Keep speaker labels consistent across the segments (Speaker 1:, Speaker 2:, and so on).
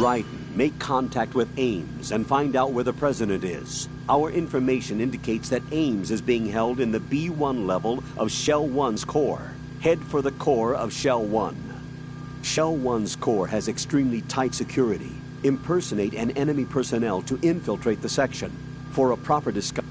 Speaker 1: Raiden, make contact with Ames and find out where the president is. Our information indicates that Ames is being held in the B1 level of Shell 1's core. Head for the core of Shell 1. Shell 1's core has extremely tight security. Impersonate an enemy personnel to infiltrate the section. For a proper discussion.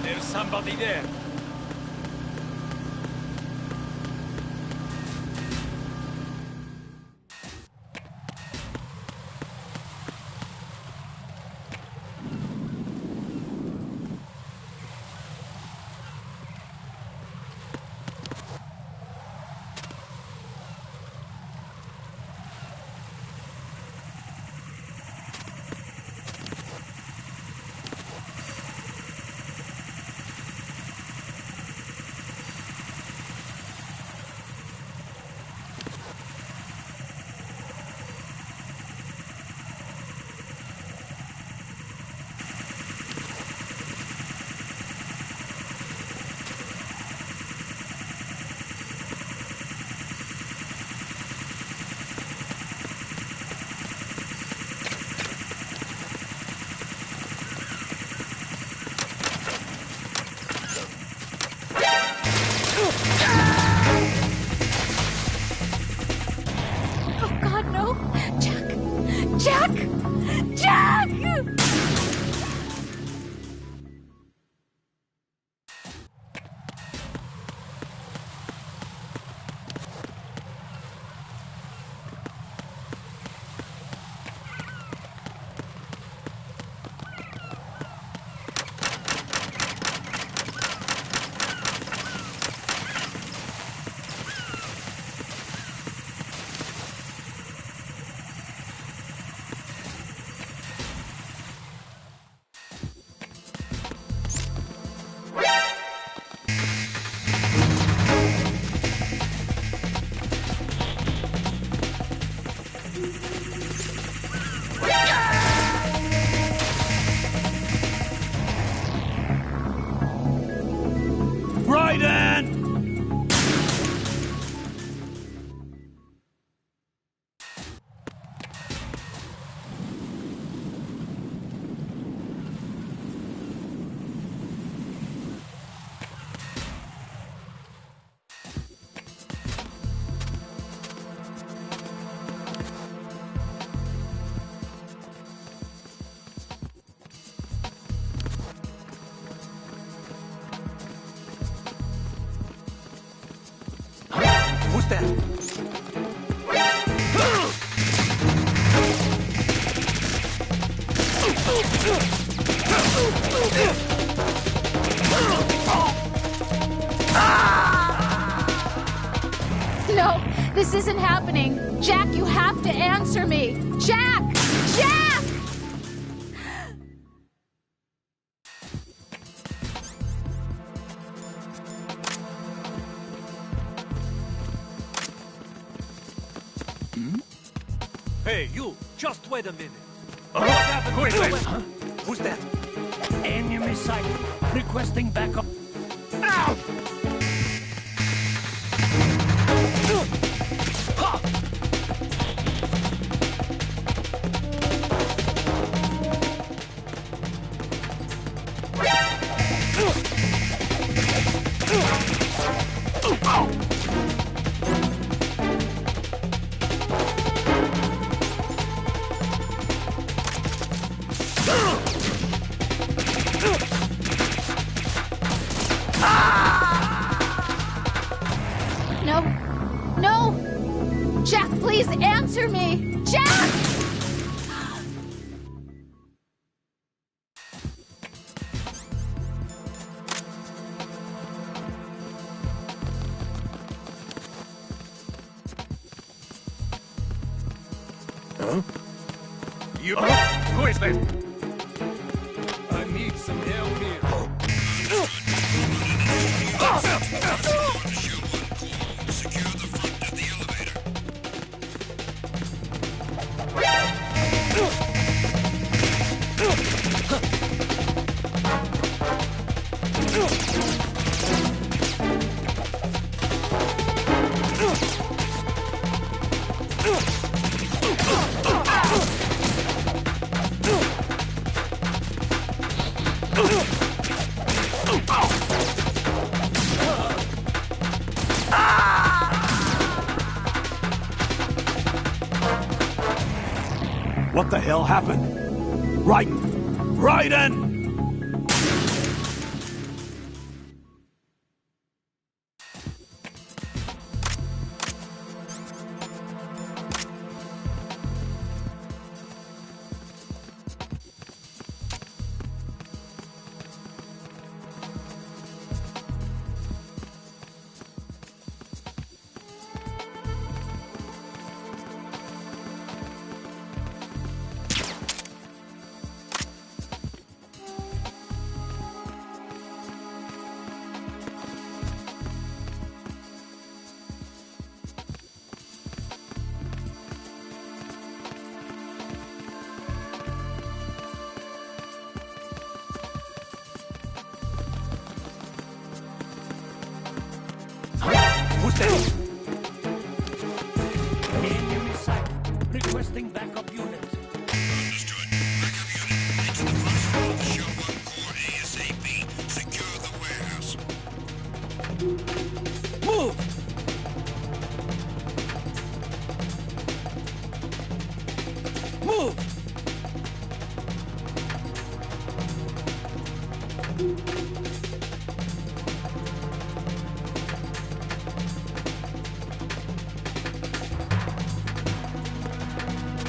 Speaker 2: There's somebody there.
Speaker 3: Jack!
Speaker 2: Who's that?
Speaker 3: No, this isn't happening. Jack, you have to answer me. Jack! Jack!
Speaker 2: Hey, you! Just wait a minute. What happened? Wait. Huh? Who's that?
Speaker 4: Enemy sighted. Requesting backup.
Speaker 2: Ow!
Speaker 3: No. No! Jack, please answer me! Jack!
Speaker 2: You... Who is that? I need some help here.
Speaker 5: Secure the front of the elevator.
Speaker 1: What the hell happened? Raiden! Raiden!
Speaker 2: Who's that?
Speaker 4: Enemy sight. Requesting backup unit.
Speaker 5: Understood. Backup unit. Into the front floor of the Show 1 core ASAP. Secure the warehouse.
Speaker 2: Move! Move!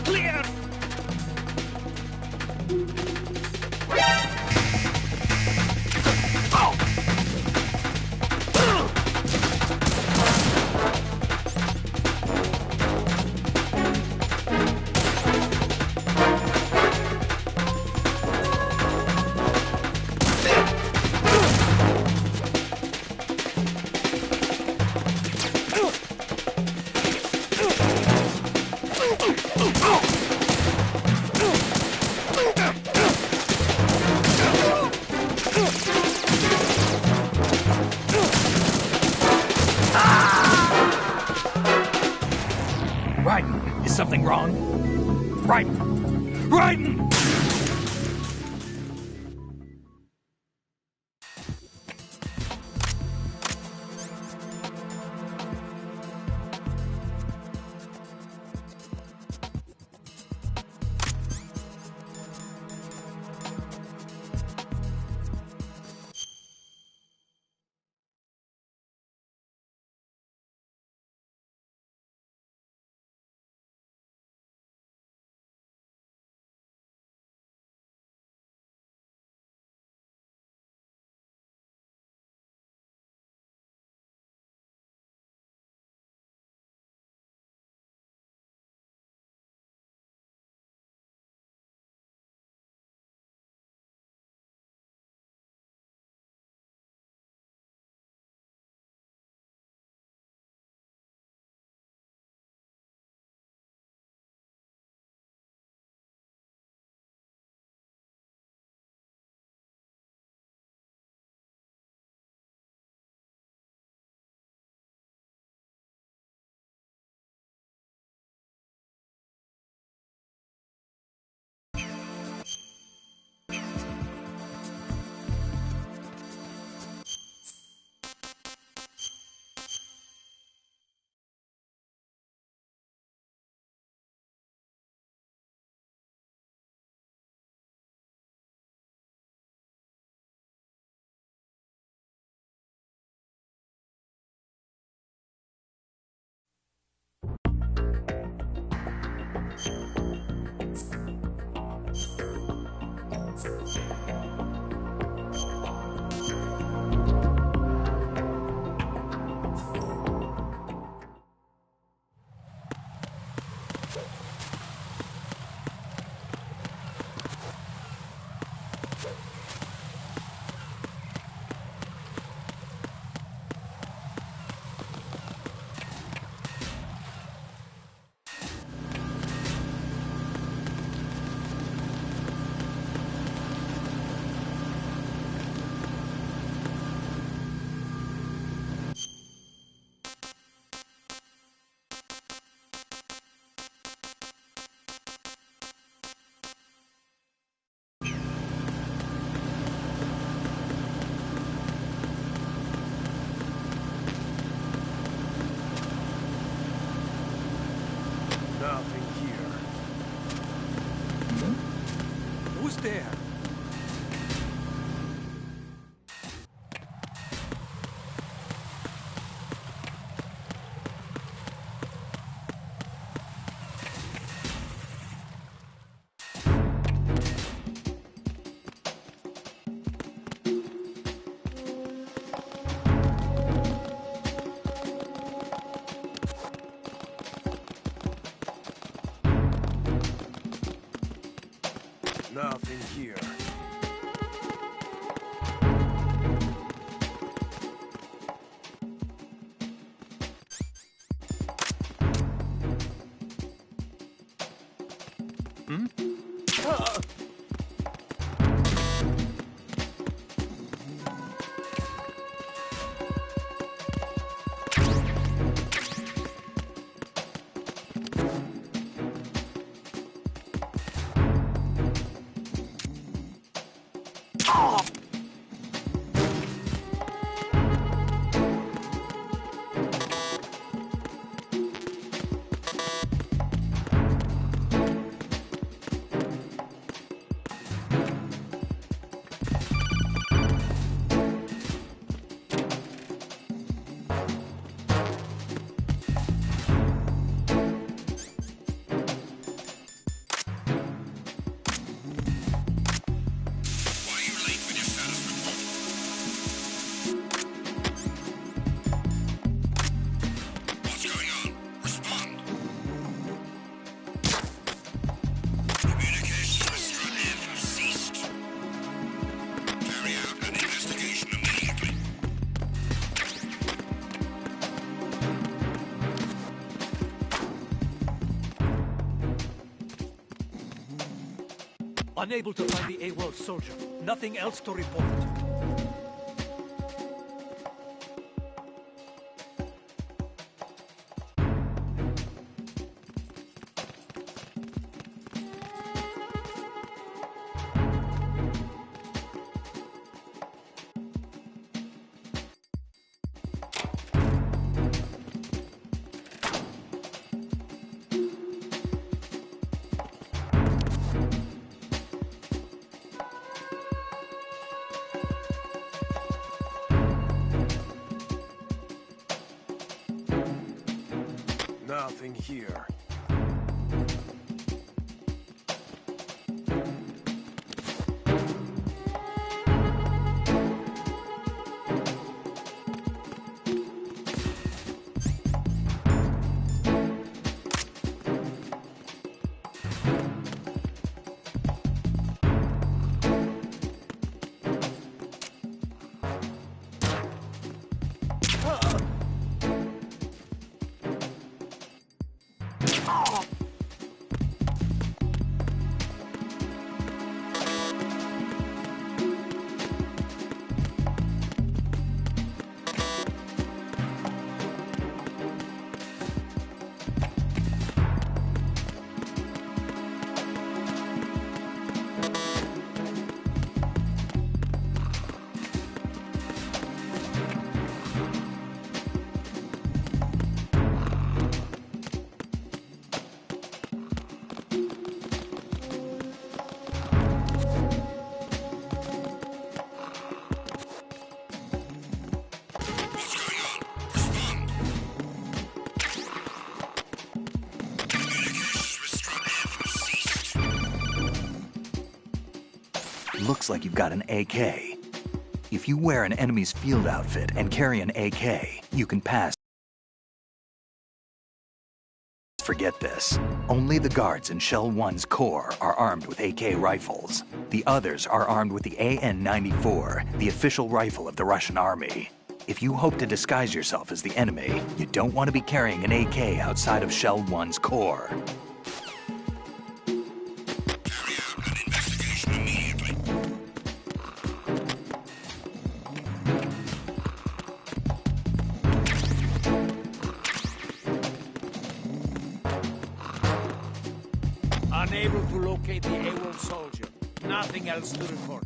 Speaker 2: Clear!
Speaker 4: Raiden, is something wrong? Raiden! Raiden!
Speaker 5: Why are you late with your status report? What's going on? Respond. Communications with Strut-F have ceased. Carry out an investigation immediately.
Speaker 2: Unable to find the AWOL soldier. Nothing else to report.
Speaker 6: Nothing here.
Speaker 5: What's going on? Respond. Communications with Strut-F have ceased.
Speaker 7: Looks like you've got an AK. If you wear an enemy's field outfit and carry an AK, you can pass. Forget this. Only the guards in Shell 1's core are armed with AK rifles. The others are armed with the AN-94, the official rifle of the Russian army. If you hope to disguise yourself as the enemy, you don't want to be carrying an AK outside of Shell 1's core.
Speaker 5: Carry out an investigation immediately.
Speaker 4: Unable to locate the AWOL soldier. Nothing else to report.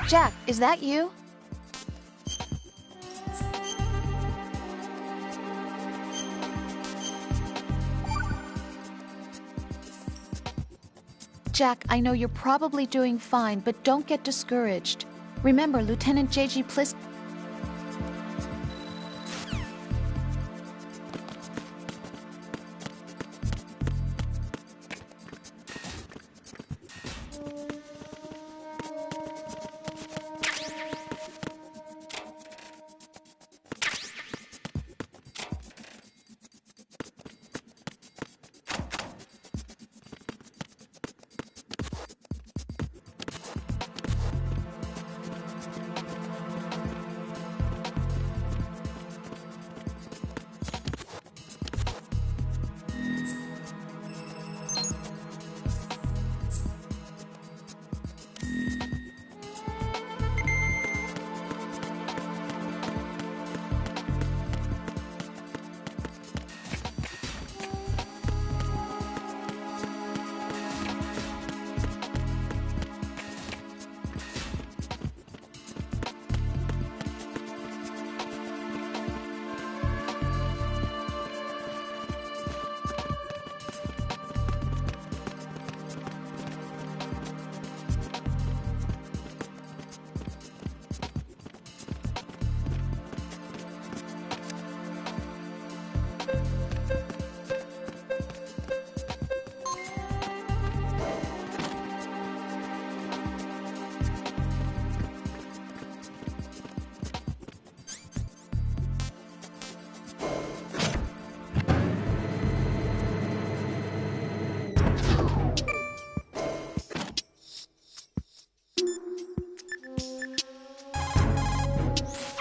Speaker 3: Jack, is that you? Jack, I know you're probably doing fine, but don't get discouraged. Remember, Lieutenant J.G. Plis...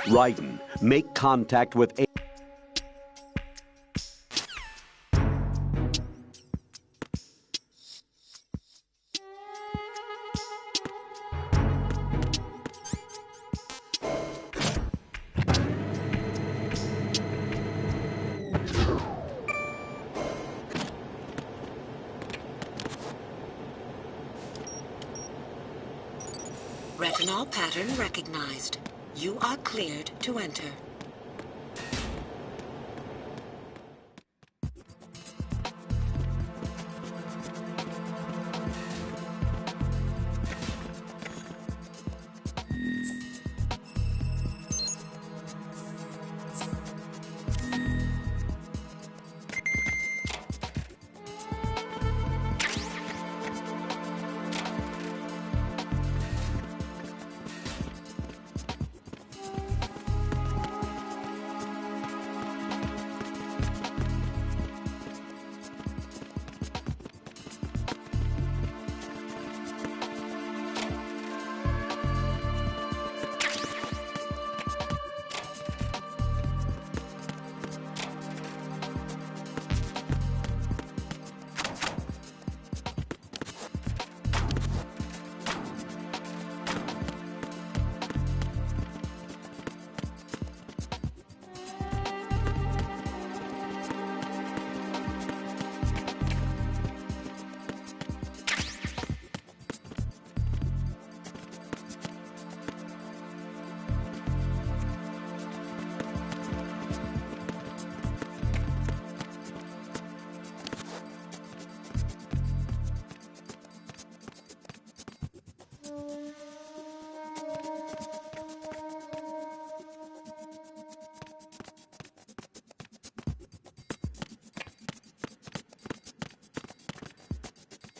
Speaker 1: Raiden, make contact with A.
Speaker 8: Retinol pattern recognized. You are cleared to enter.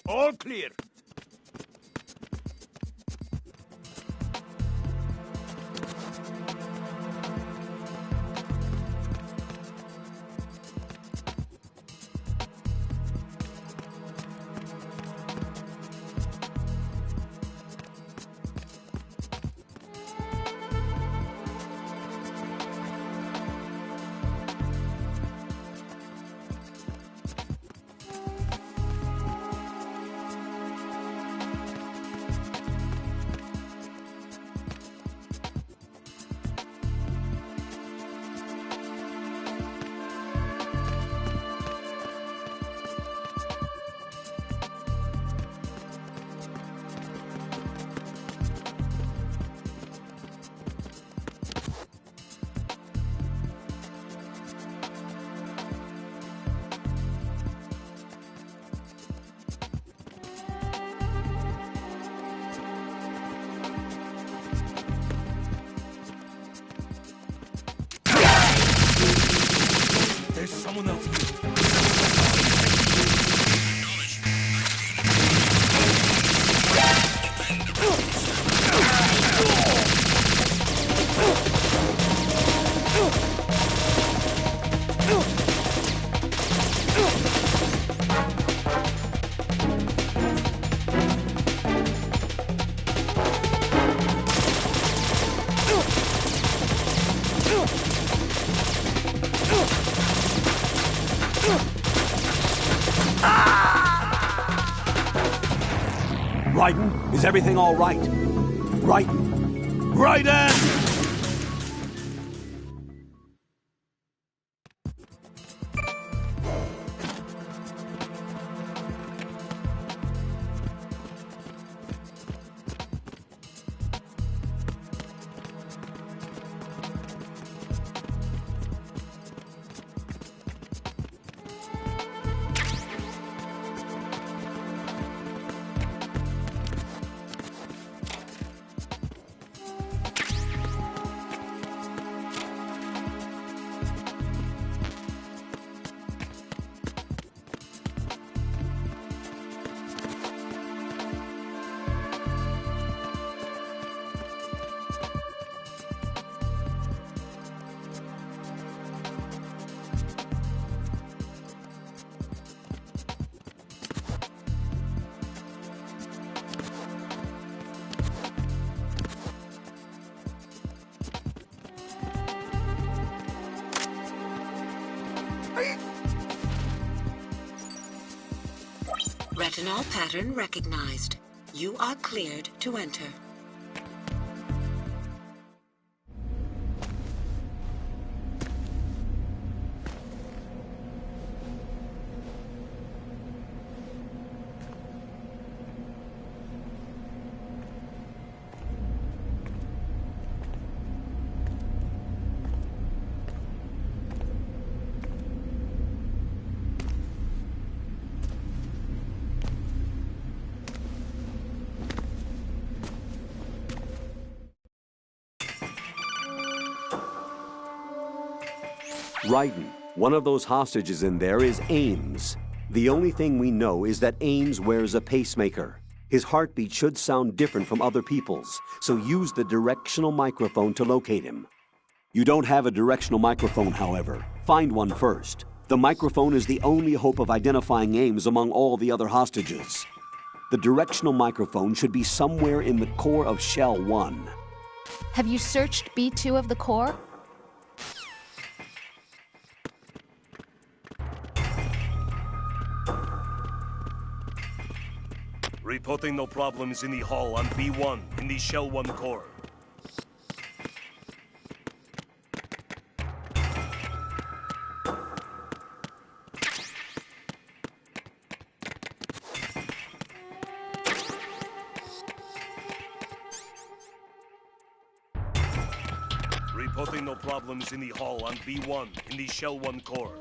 Speaker 4: All clear.
Speaker 2: There's someone else here.
Speaker 1: Raiden, is everything all right? Raiden! Raiden!
Speaker 8: Retinol pattern recognized. You are cleared to enter.
Speaker 1: Raiden, one of those hostages in there is Ames. The only thing we know is that Ames wears a pacemaker. His heartbeat should sound different from other people's, so use the directional microphone to locate him. You don't have a directional microphone, however. Find one first. The microphone is the only hope of identifying Ames among all the other hostages. The directional microphone should be somewhere in the core of Shell 1.
Speaker 3: Have you searched B2 of the core?
Speaker 2: Reporting no problems in the hall on B1 in the Shell 1 core. Reporting no problems in the hall on B1 in the Shell 1 core.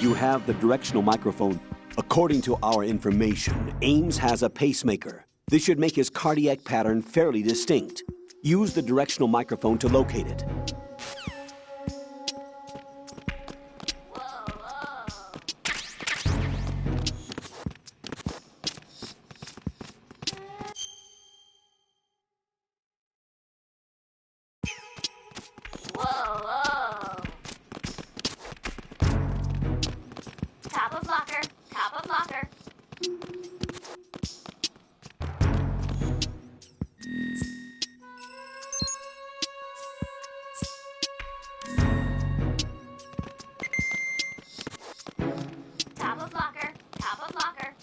Speaker 1: You have the directional microphone. According to our information, Ames has a pacemaker. This should make his cardiac pattern fairly distinct. Use the directional microphone to locate it.
Speaker 3: Top of locker. Top of locker. Top of locker. Top of locker.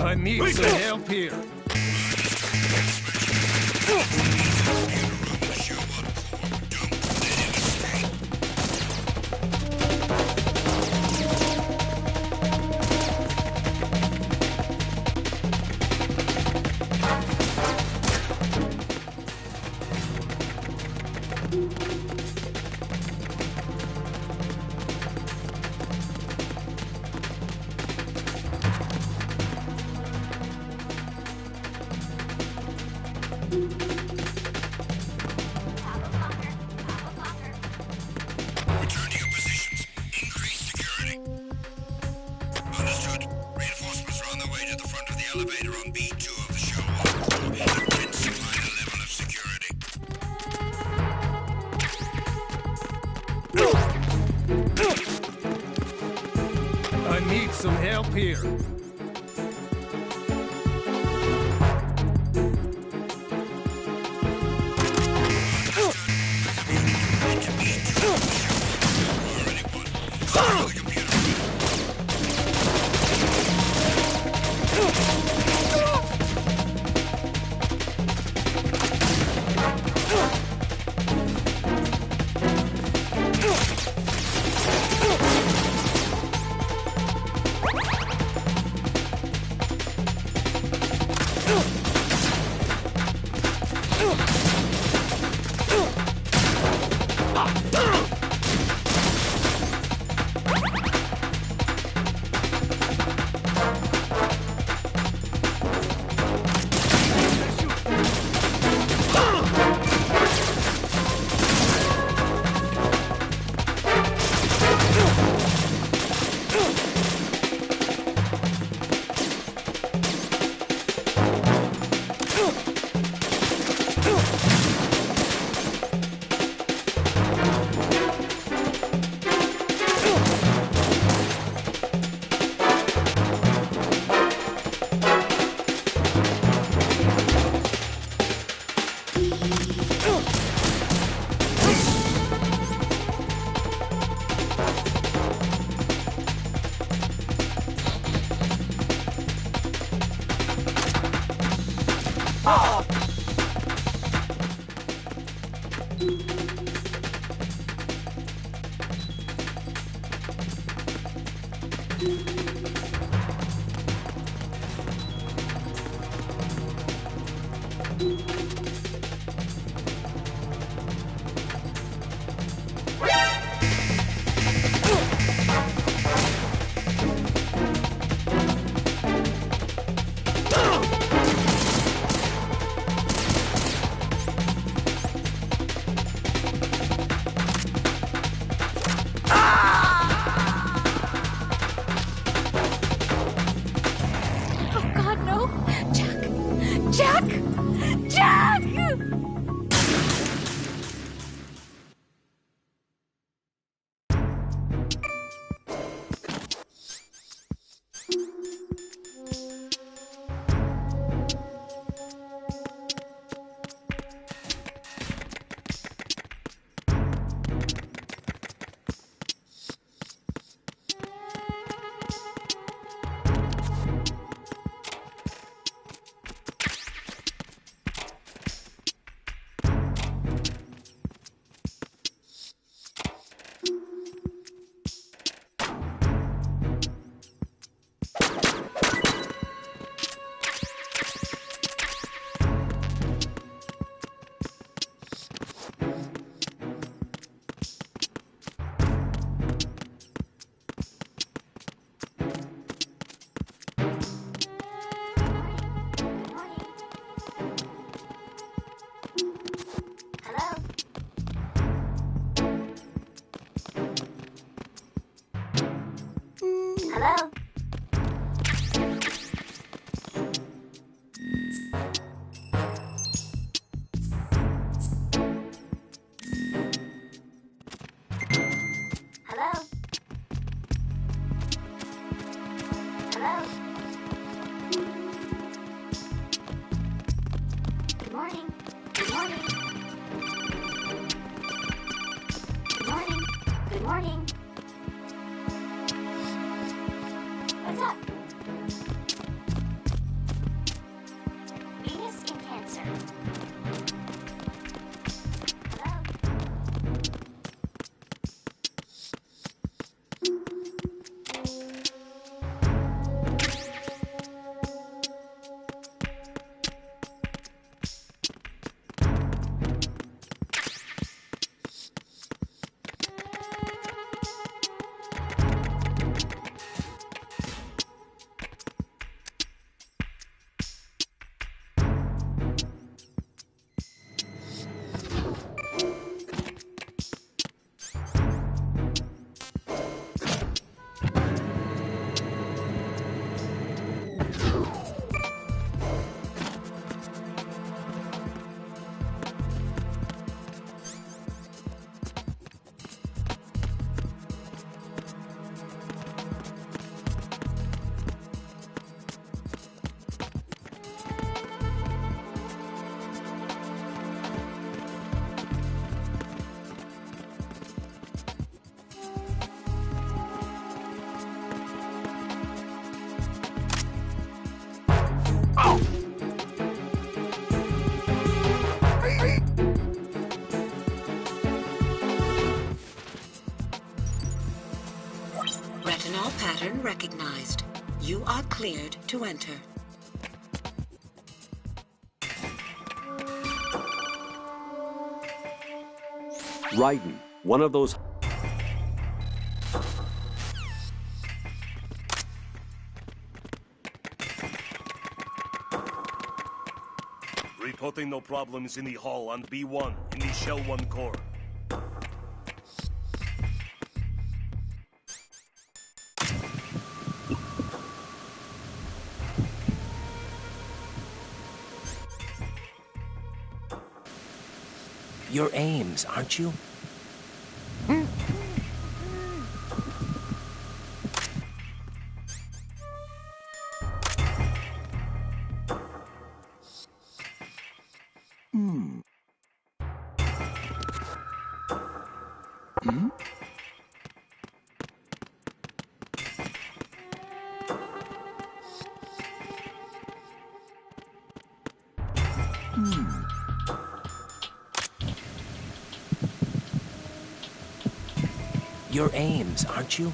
Speaker 4: I need some help here.
Speaker 5: Return to your positions. Increase security. Understood. Reinforcements are on their way to the front of the elevator on B2 of the show. Intensify the level of security.
Speaker 4: I need some help here.
Speaker 3: Oh, God, no. Jack! Jack! Jack! Hello? Hello? Hello? Good morning. Good morning. Good morning. Good morning. What's up? Venus in Cancer. Hello?
Speaker 8: Retinol pattern recognized. You are cleared to enter.
Speaker 1: Raiden, one of those...
Speaker 2: Reporting no problems in the hall on B1 in the Shell 1 core.
Speaker 4: You're Ames, aren't you?
Speaker 9: You're Ames, aren't you?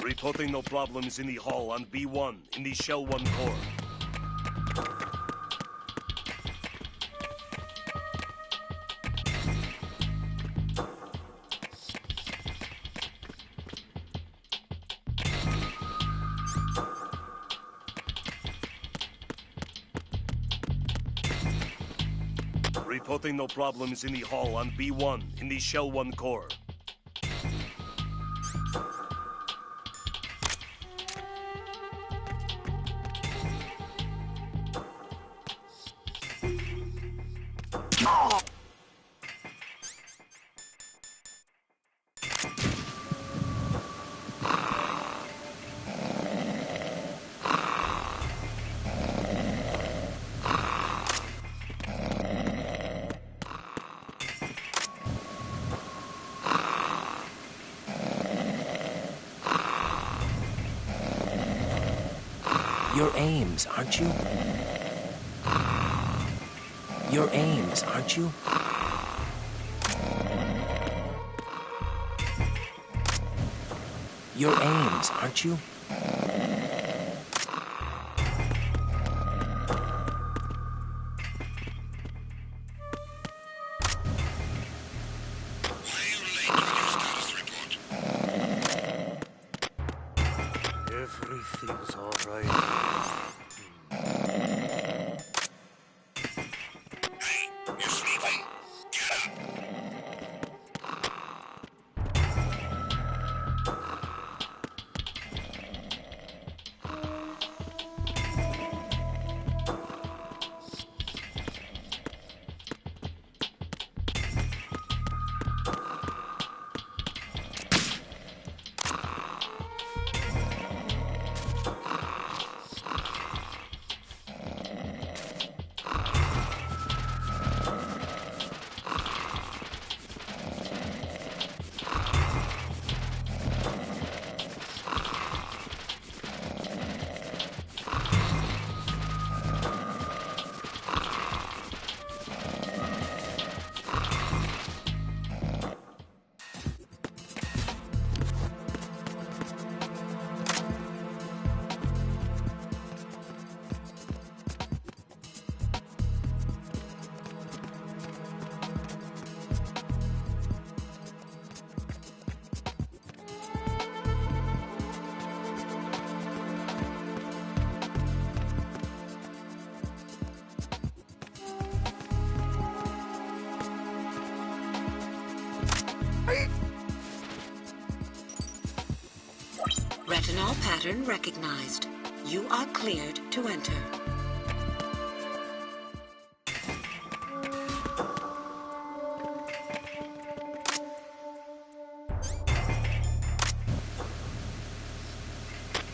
Speaker 6: Reporting no problems in the hall on B1 in the Shell 1 core. Reporting no problems in the hall on B1 in the Shell 1 core.
Speaker 9: You're Ames, aren't you? You're Ames, aren't you? You're Ames, aren't you?
Speaker 2: Everything's all right.
Speaker 5: Hey, you're sleeping. Get up.
Speaker 8: Retinol pattern recognized. You are cleared to enter.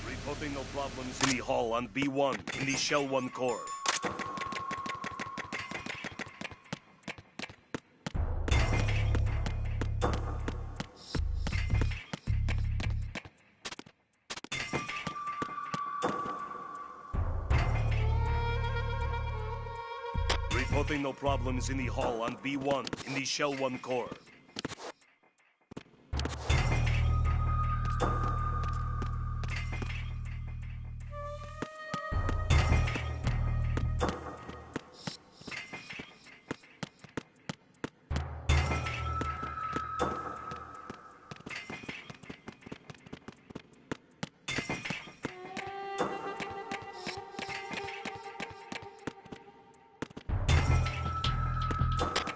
Speaker 6: Reporting no problems in the hall on B1 in the Shell 1 core. Reporting no problems in the hall on B1 in the Shell 1 core.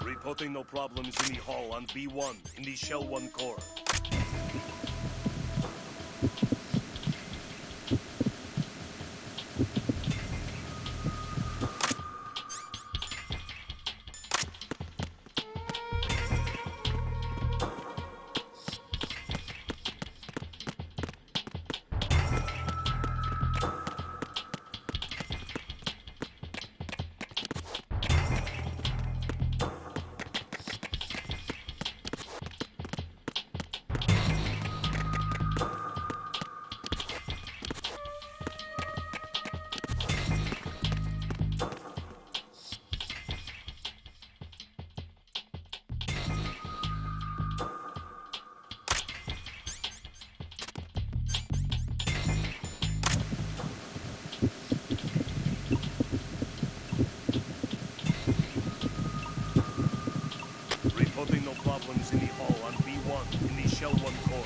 Speaker 6: Reporting no problems in the hall on B1 in the Shell 1 core. Shell 1 core.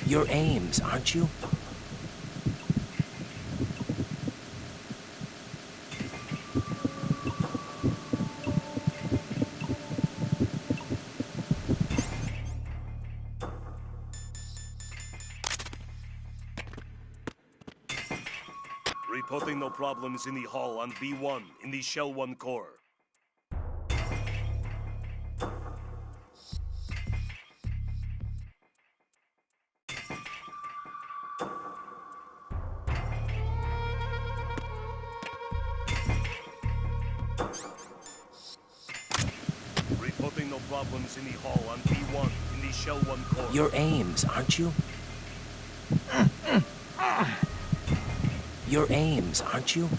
Speaker 9: You're Ames, aren't you?
Speaker 6: Reporting no problems in the hall on B1 in the Shell 1 core. Reporting no problems in the hall on B1 in the Shell 1 core.
Speaker 9: You're Ames, aren't you? You're Ames, aren't you?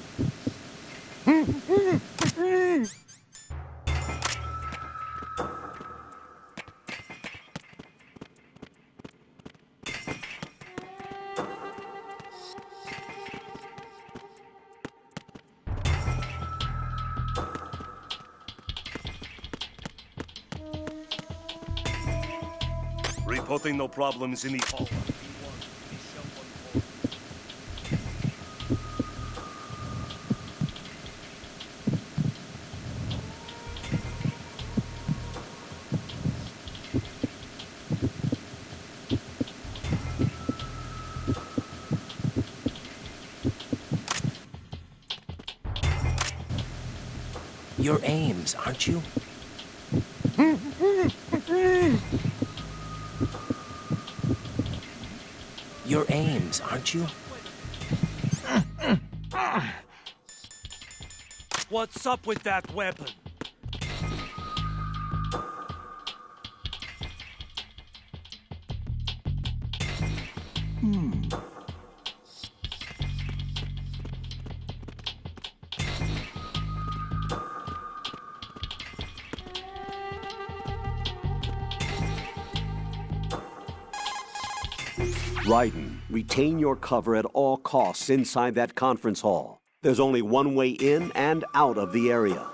Speaker 6: Reporting no problems in the hall on B1 in the Shell 1 core.
Speaker 9: You're Ames, aren't you? You're Ames, aren't you?
Speaker 2: What's up with that weapon?
Speaker 1: Raiden, retain your cover at all costs inside that conference hall. There's only one way in and out of the area.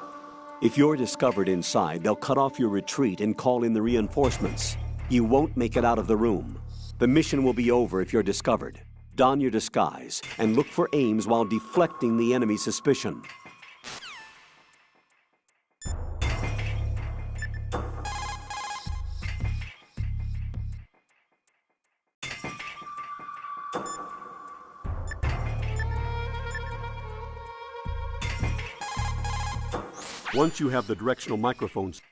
Speaker 1: If you're discovered inside, they'll cut off your retreat and call in the reinforcements. You won't make it out of the room. The mission will be over if you're discovered. Don your disguise and look for Ames while deflecting the enemy's suspicion. Once you have the directional microphones,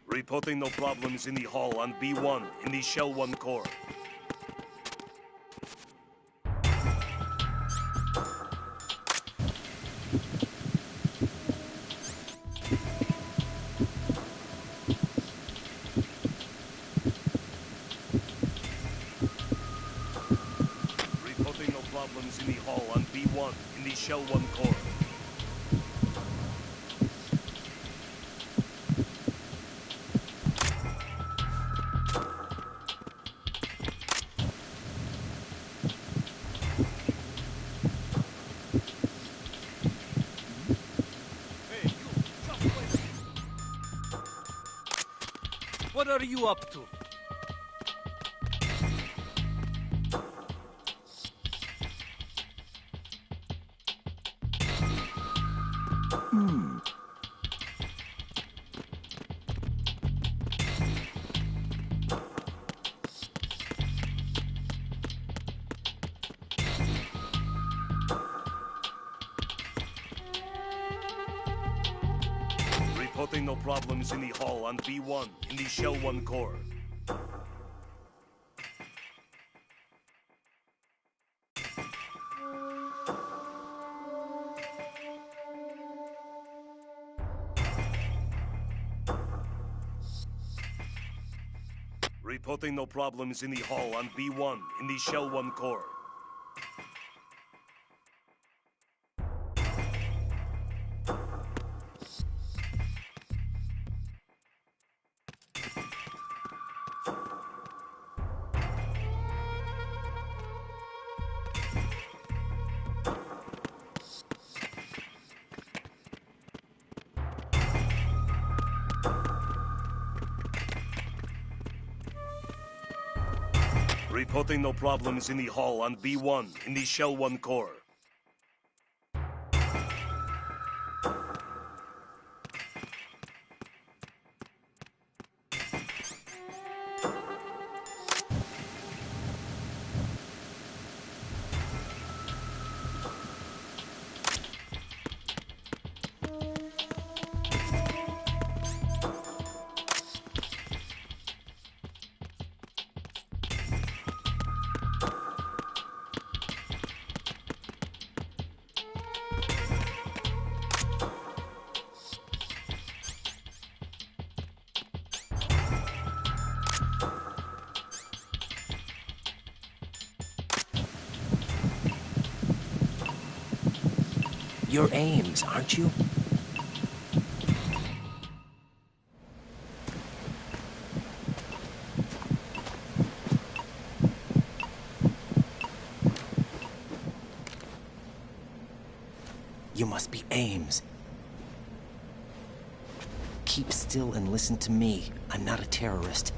Speaker 6: Reporting no problems in the hall on B1 in the Shell 1 core. Reporting no problems in the hall on B1 in the Shell 1 core.
Speaker 2: What are you up to?
Speaker 6: Reporting no problems in the hall on B1 in the Shell 1 core. Reporting no problems in the hall on B1 in the Shell 1 core. Reporting no problems in the hall on B1 in the Shell 1 core.
Speaker 9: You're Ames, aren't you? You must be Ames. Keep still and listen to me. I'm not a terrorist.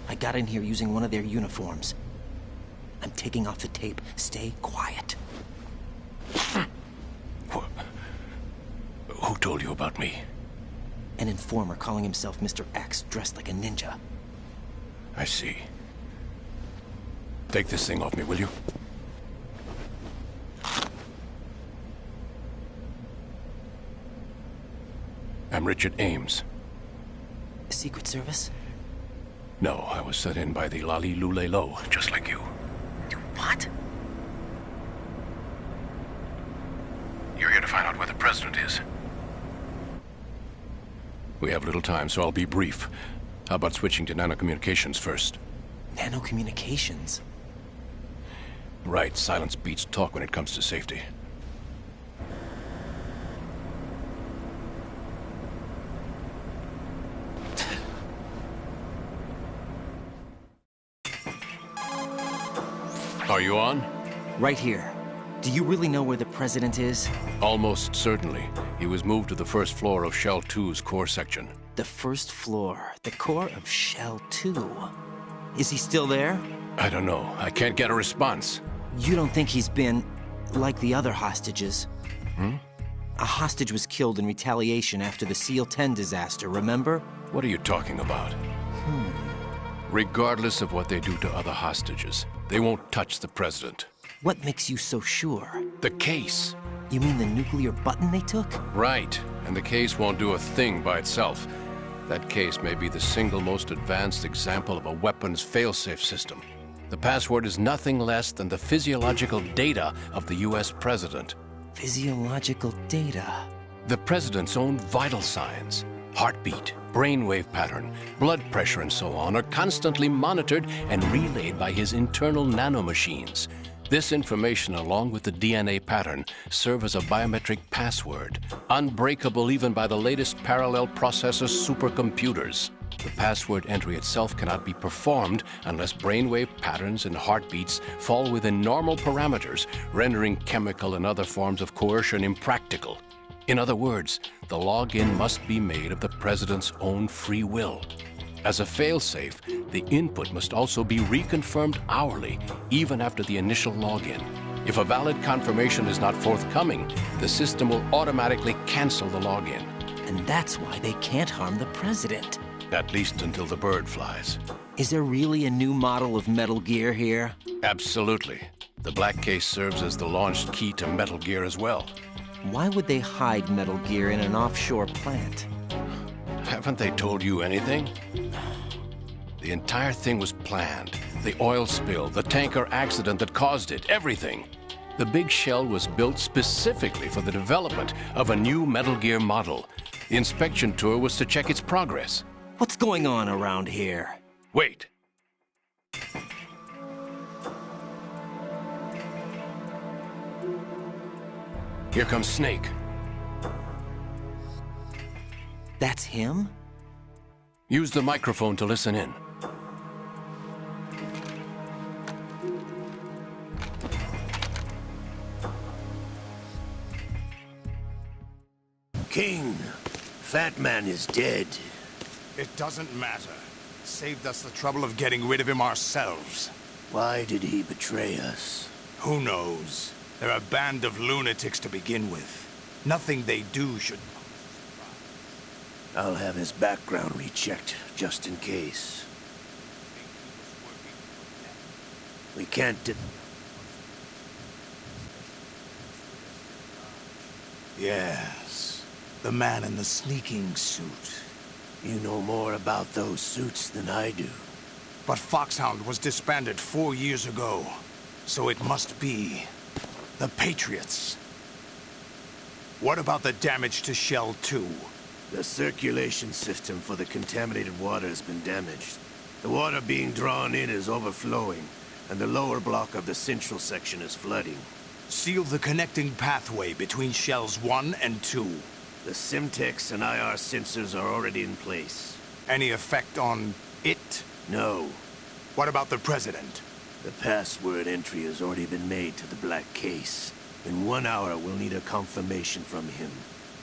Speaker 9: I got in here using one of their uniforms. I'm taking off the tape. Stay quiet.
Speaker 10: Who told you about me?
Speaker 9: An informer calling himself Mr. X, dressed like a ninja.
Speaker 10: I see. Take this thing off me, will you? I'm Richard Ames.
Speaker 9: Secret Service?
Speaker 10: No, I was sent in by the Lali Lule Lo, just like you.
Speaker 9: What?
Speaker 10: You're here to find out where the president is. We have little time, so I'll be brief. How about switching to nanocommunications first?
Speaker 9: Nanocommunications?
Speaker 10: Right, silence beats talk when it comes to safety. Are you on?
Speaker 9: Right here. Do you really know where the president is?
Speaker 10: Almost certainly. He was moved to the first floor of Shell 2's core section.
Speaker 9: The first floor. The core of Shell 2. Is he still there?
Speaker 10: I don't know. I can't get a response.
Speaker 9: You don't think he's been like the other hostages? A hostage was killed in retaliation after the SEAL 10 disaster, remember?
Speaker 10: What are you talking about? Regardless of what they do to other hostages, they won't touch the president.
Speaker 9: What makes you so sure?
Speaker 10: The case.
Speaker 9: You mean the nuclear button they took?
Speaker 10: Right. And the case won't do a thing by itself. That case may be the single most advanced example of a weapons failsafe system. The password is nothing less than the physiological data of the US president.
Speaker 9: Physiological data?
Speaker 10: The president's own vital signs, heartbeat, brainwave pattern, blood pressure, and so on, are constantly monitored and relayed by his internal nanomachines. This information, along with the DNA pattern, serve as a biometric password, unbreakable even by the latest parallel processor supercomputers. The password entry itself cannot be performed unless brainwave patterns and heartbeats fall within normal parameters, rendering chemical and other forms of coercion impractical. In other words, the login must be made of the president's own free will. As a failsafe, the input must also be reconfirmed hourly, even after the initial login. If a valid confirmation is not forthcoming, the system will automatically cancel the login.
Speaker 9: And that's why they can't harm the president.
Speaker 10: At least until the bird flies.
Speaker 9: Is there really a new model of Metal Gear here?
Speaker 10: Absolutely. The black case serves as the launch key to Metal Gear as well.
Speaker 9: Why would they hide Metal Gear in an offshore plant?
Speaker 10: Haven't they told you anything? The entire thing was planned. The oil spill, the tanker accident that caused it, everything. The big shell was built specifically for the development of a new Metal Gear model. The inspection tour was to check its progress.
Speaker 9: What's going on around here?
Speaker 10: Wait. Here comes Snake.
Speaker 9: That's him?
Speaker 10: Use the microphone to listen in.
Speaker 11: King, Fat Man is dead.
Speaker 4: It doesn't matter.
Speaker 11: Saved us the trouble of getting rid of him ourselves.
Speaker 12: Why did he betray us?
Speaker 11: Who knows? They're a band of lunatics to begin with. Nothing they do should...
Speaker 12: I'll have his background rechecked, just in case. We can't
Speaker 11: Yes. The man in the sneaking suit.
Speaker 12: You know more about those suits than I do.
Speaker 11: But Foxhound was disbanded 4 years ago. So it must be... the Patriots. What about the damage to Shell 2?
Speaker 12: The circulation system for the contaminated water has been damaged. The water being drawn in is overflowing, and the lower block of the central section is flooding.
Speaker 11: Seal the connecting pathway between Shells 1 and 2.
Speaker 12: The Simtex and IR sensors are already in place.
Speaker 11: Any effect on it?
Speaker 12: No.
Speaker 11: What about the President?
Speaker 12: The password entry has already been made to the Black Case. In 1 hour, we'll need a confirmation from him.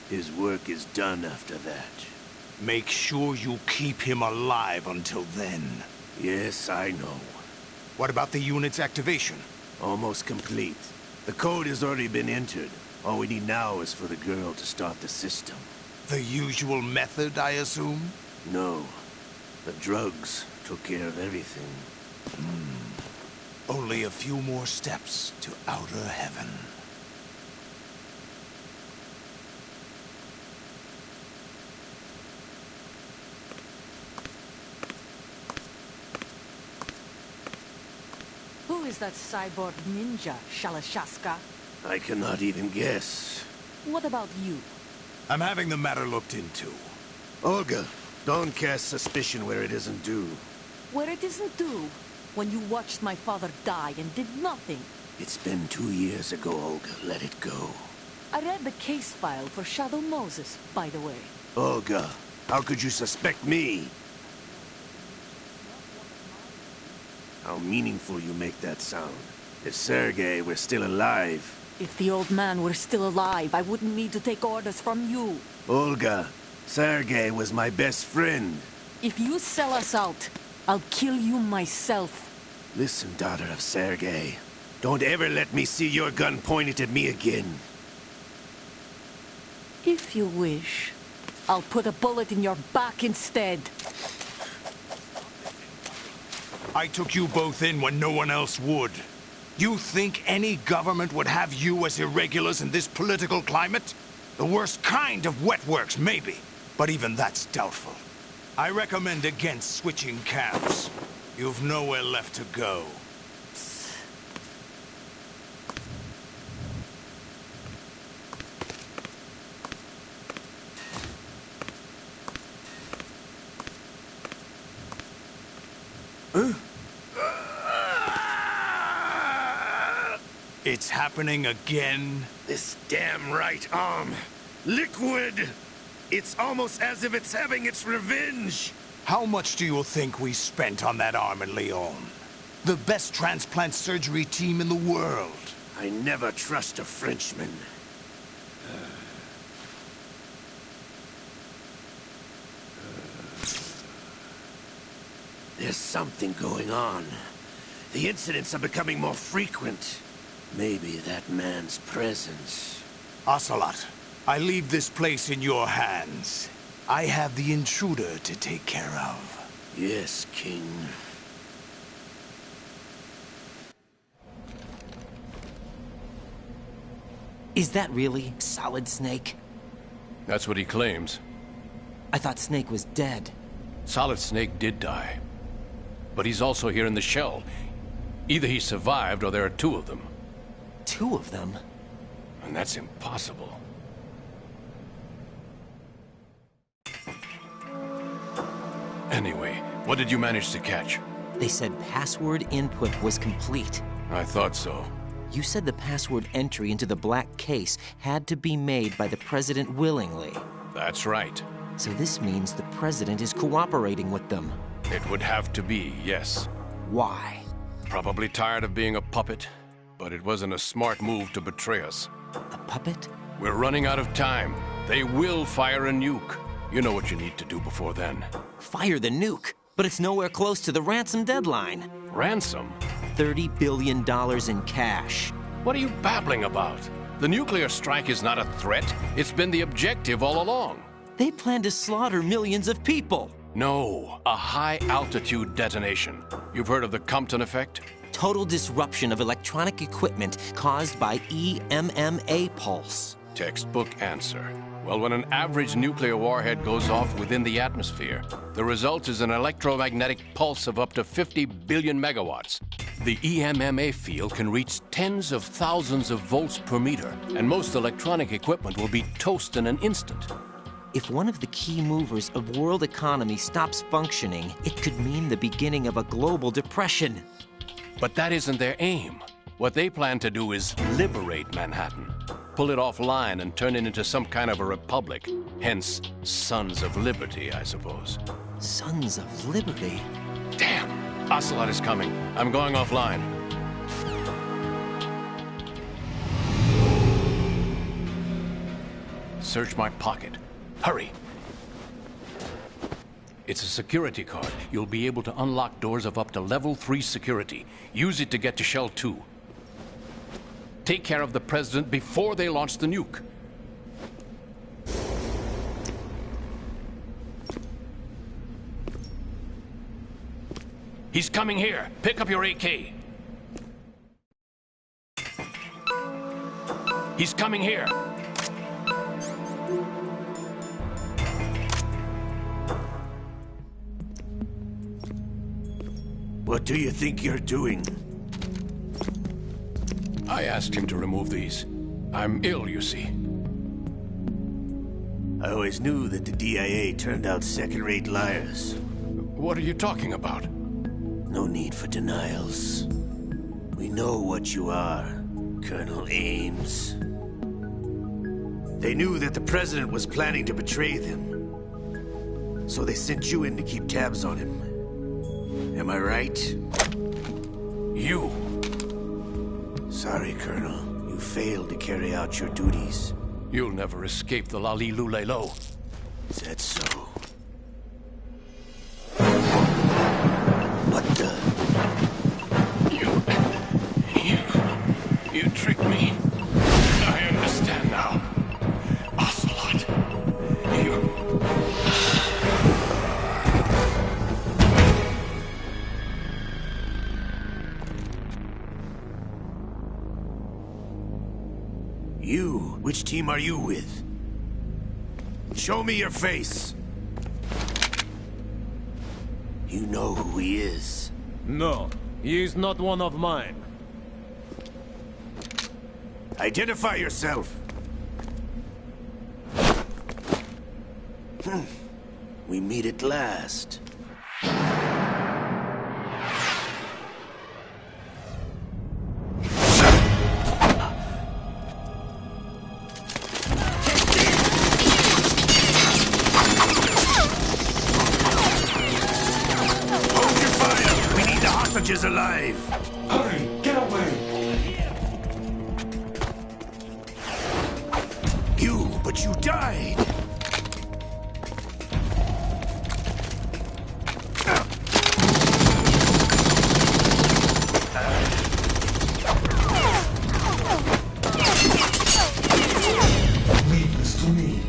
Speaker 12: His work is done after that.
Speaker 11: Make sure you keep him alive until then.
Speaker 12: Yes, I know.
Speaker 11: What about the unit's activation?
Speaker 12: Almost complete. The code has already been entered. All we need now is for the girl to start the system.
Speaker 11: The usual method, I assume?
Speaker 12: No. The drugs took care of everything.
Speaker 11: Only a few more steps to outer heaven.
Speaker 13: Who is that cyborg ninja, Shalashaska?
Speaker 12: I cannot even guess.
Speaker 13: What about you?
Speaker 11: I'm having the matter looked into.
Speaker 12: Olga, don't cast suspicion where it isn't due.
Speaker 13: Where it isn't due? When you watched my father die and did nothing.
Speaker 12: It's been 2 years ago, Olga. Let it go.
Speaker 13: I read the case file for Shadow Moses, by the way.
Speaker 12: Olga, how could you suspect me? How meaningful you make that sound. If Sergei were still alive...
Speaker 13: If the old man were still alive, I wouldn't need to take orders from you.
Speaker 12: Olga, Sergei was my best friend.
Speaker 13: If you sell us out, I'll kill you myself.
Speaker 12: Listen, daughter of Sergei. Don't ever let me see your gun pointed at me again.
Speaker 13: If you wish, I'll put a bullet in your back instead.
Speaker 11: I took you both in when no one else would. You think any government would have you as irregulars in this political climate? The worst kind of wet works, maybe. But even that's doubtful. I recommend against switching camps. You've nowhere left to go. It's happening again?
Speaker 12: This damn right arm. Liquid! It's almost as if it's having its revenge!
Speaker 11: How much do you think we spent on that arm in Lyon? The best transplant surgery team in the world.
Speaker 12: I never trust a Frenchman. There's something going on. The incidents are becoming more frequent. Maybe that man's presence.
Speaker 11: Ocelot, I leave this place in your hands. I have the intruder to take care of.
Speaker 12: Yes, King.
Speaker 9: Is that really Solid Snake?
Speaker 10: That's what he claims.
Speaker 9: I thought Snake was dead.
Speaker 10: Solid Snake did die. But he's also here in the shell. Either he survived or there are 2 of them.
Speaker 9: 2 of them?
Speaker 10: And that's impossible. Anyway, what did you manage to catch?
Speaker 9: They said password input was complete.
Speaker 10: I thought so.
Speaker 9: You said the password entry into the Black Case had to be made by the President willingly.
Speaker 10: That's right.
Speaker 9: So this means the President is cooperating with them.
Speaker 10: It would have to be, yes.
Speaker 9: Why?
Speaker 10: Probably tired of being a puppet, but it wasn't a smart move to betray us.
Speaker 9: A puppet?
Speaker 10: We're running out of time. They will fire a nuke. You know what you need to do before then.
Speaker 9: Fire the nuke? but it's nowhere close to the ransom deadline.
Speaker 10: Ransom?
Speaker 9: $30 billion in cash.
Speaker 10: What are you babbling about? The nuclear strike is not a threat. It's been the objective all along.
Speaker 9: They plan to slaughter millions of people.
Speaker 10: No, a high-altitude detonation. You've heard of the Compton effect?
Speaker 9: Total disruption of electronic equipment caused by EMMA pulse.
Speaker 10: Textbook answer. Well, when an average nuclear warhead goes off within the atmosphere, the result is an electromagnetic pulse of up to 50 billion megawatts. The EMMA field can reach tens of thousands of volts per meter, and most electronic equipment will be toast in an instant.
Speaker 9: If one of the key movers of world economy stops functioning, it could mean the beginning of a global depression.
Speaker 10: But that isn't their aim. What they plan to do is liberate Manhattan. Pull it offline and turn it into some kind of a republic. Hence, Sons of Liberty, I suppose.
Speaker 9: Sons of Liberty?
Speaker 10: Damn! Ocelot is coming. I'm going offline. Search my pocket. Hurry! It's a security card. You'll be able to unlock doors of up to level 3 security. Use it to get to Shell 2. Take care of the President before they launch the nuke. He's coming here. Pick up your AK. He's coming here.
Speaker 12: What do you think you're doing?
Speaker 10: I asked him to remove these. I'm ill, you see.
Speaker 12: I always knew that the DIA turned out second-rate liars.
Speaker 10: What are you talking about?
Speaker 12: No need for denials. We know what you are, Colonel Ames. They knew that the President was planning to betray them. So they sent you in to keep tabs on him. Am I right?
Speaker 10: You.
Speaker 12: Sorry, Colonel. You failed to carry out your duties.
Speaker 10: You'll never escape the Lalilulelo.
Speaker 12: Is that so? What the?
Speaker 10: You tricked me. I understand now. Ocelot.
Speaker 12: You? Which team are you with? Show me your face. You know who he is.
Speaker 2: No, he is not one of mine.
Speaker 12: Identify yourself. We meet at last. Is alive.
Speaker 11: Hurry, get away.
Speaker 12: But you died.
Speaker 11: Leave this to me.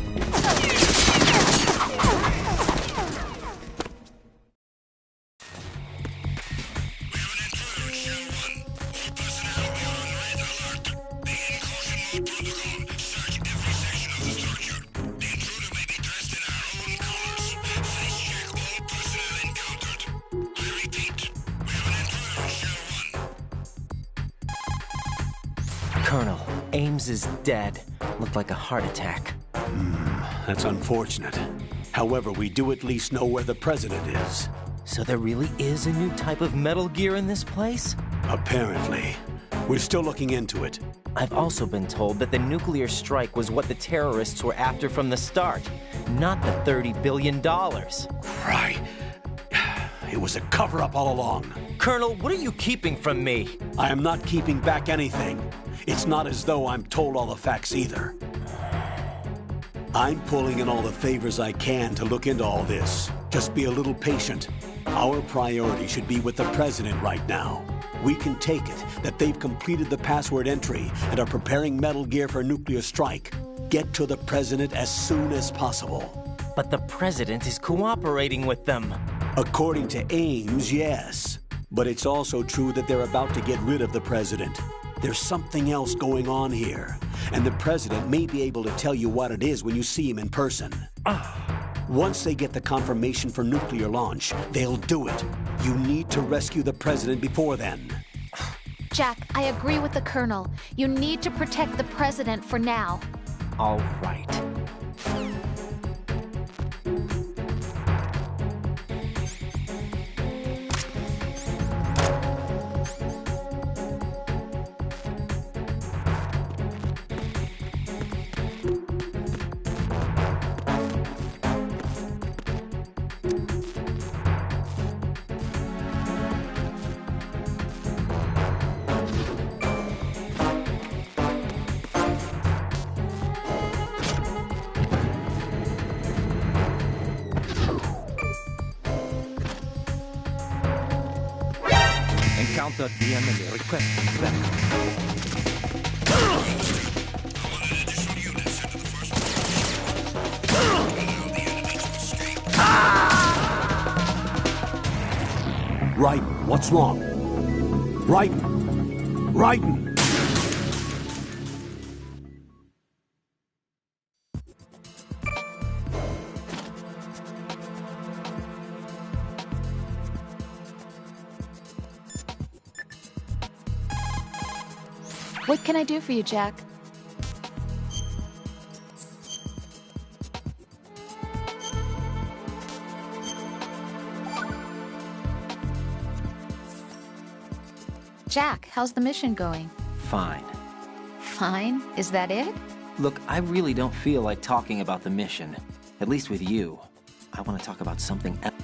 Speaker 9: Colonel, Ames is dead. Looked like a heart attack.
Speaker 1: That's unfortunate. However, we do at least know where the President is.
Speaker 9: So there really is a new type of Metal Gear in this place?
Speaker 1: Apparently. We're still looking into it.
Speaker 9: I've also been told that the nuclear strike was what the terrorists were after from the start, not the $30 billion.
Speaker 1: Right. It was a cover-up all along.
Speaker 9: Colonel, what are you keeping from me?
Speaker 1: I am not keeping back anything. It's not as though I'm told all the facts either. I'm pulling in all the favors I can to look into all this. Just be a little patient. Our priority should be with the President right now. We can take it that they've completed the password entry and are preparing Metal Gear for a nuclear strike. Get to the President as soon as possible.
Speaker 9: But the President is cooperating with them.
Speaker 1: According to Ames, yes. But it's also true that they're about to get rid of the President. There's something else going on here, and the President may be able to tell you what it is when you see him in person. Once they get the confirmation for nuclear launch, they'll do it. You need to rescue the President before then.
Speaker 3: Jack, I agree with the Colonel. You need to protect the President for now.
Speaker 9: All right. Encounter the enemy requesting backup.
Speaker 1: Raiden, what's wrong? Raiden! Raiden!
Speaker 3: What can I do for you, Jack? Jack, how's the mission going?
Speaker 9: Fine.
Speaker 3: Fine? Is that it?
Speaker 9: Look, I really don't feel like talking about the mission. At least with you. I want to talk about something else.